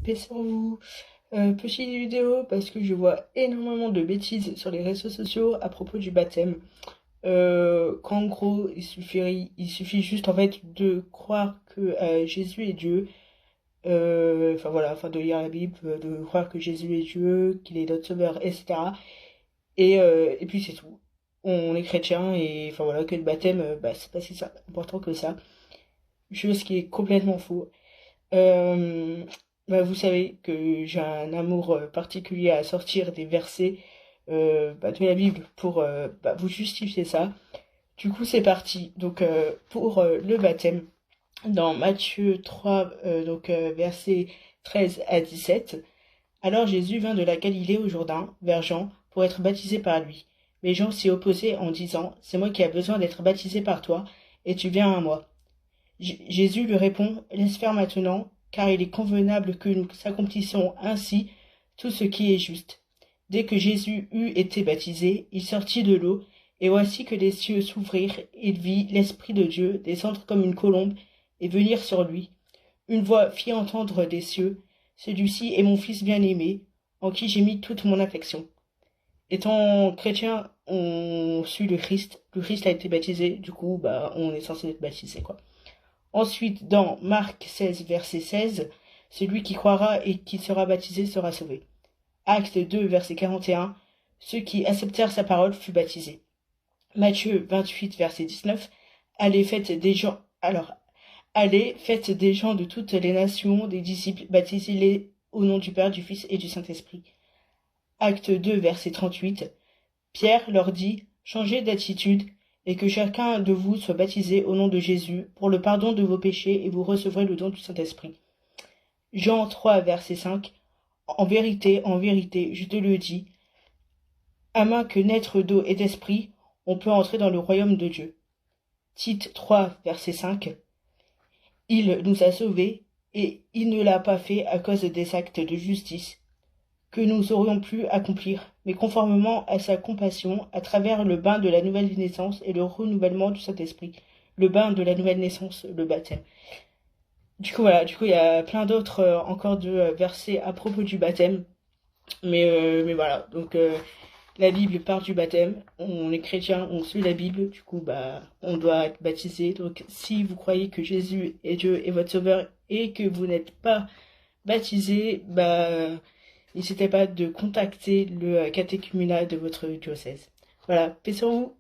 paix sur vous. Petite vidéo parce que je vois énormément de bêtises sur les réseaux sociaux à propos du baptême. Qu'en gros, il suffit juste en fait de croire que Jésus est Dieu. Enfin voilà, enfin de lire la Bible, de croire que Jésus est Dieu, qu'il est notre sauveur, etc. Et puis c'est tout. On est chrétien et enfin voilà que le baptême, bah, c'est pas si ça important que ça. Chose qui est complètement faux. Euh, Bah, vous savez que j'ai un amour particulier à sortir des versets de la Bible pour vous justifier ça. Du coup, c'est parti. Donc, pour le baptême, dans Matthieu 3, versets 13 à 17. Alors Jésus vint de la Galilée au Jourdain, vers Jean, pour être baptisé par lui. Mais Jean s'y opposait en disant, c'est moi qui ai besoin d'être baptisé par toi, et tu viens à moi. Jésus lui répond, laisse faire maintenant, car il est convenable que nous accomplissions ainsi tout ce qui est juste. Dès que Jésus eut été baptisé, il sortit de l'eau, et voici que les cieux s'ouvrirent, et il vit l'Esprit de Dieu descendre comme une colombe et venir sur lui. Une voix fit entendre des cieux, celui-ci est mon Fils bien-aimé, en qui j'ai mis toute mon affection. Étant chrétien, on suit le Christ. Le Christ a été baptisé, du coup, on est censé être baptisé, quoi. Ensuite, dans Marc 16, verset 16, celui qui croira et qui sera baptisé sera sauvé. Acte 2, verset 41, ceux qui acceptèrent sa parole furent baptisés. Matthieu 28, verset 19, allez, faites des gens, alors, allez, faites des gens de toutes les nations, des disciples, baptisez-les au nom du Père, du Fils et du Saint-Esprit. Acte 2, verset 38, Pierre leur dit, changez d'attitude, et que chacun de vous soit baptisé au nom de Jésus pour le pardon de vos péchés et vous recevrez le don du Saint-Esprit. Jean 3, verset 5. En vérité, je te le dis, à moins que naître d'eau et d'esprit, on peut entrer dans le royaume de Dieu. Tite 3, verset 5. Il nous a sauvés, et il ne l'a pas fait à cause des actes de justice que nous aurions pu accomplir, mais conformément à sa compassion, à travers le bain de la nouvelle naissance et le renouvellement du Saint-Esprit. Le bain de la nouvelle naissance, le baptême. Du coup, il y a plein d'autres encore de versets à propos du baptême. Mais voilà, donc la Bible part du baptême. On est chrétien, on suit la Bible. Du coup, on doit être baptisé. Donc, si vous croyez que Jésus est Dieu et votre Sauveur et que vous n'êtes pas baptisé, n'hésitez pas de contacter le catéchuménat de votre diocèse. Voilà, paix sur vous.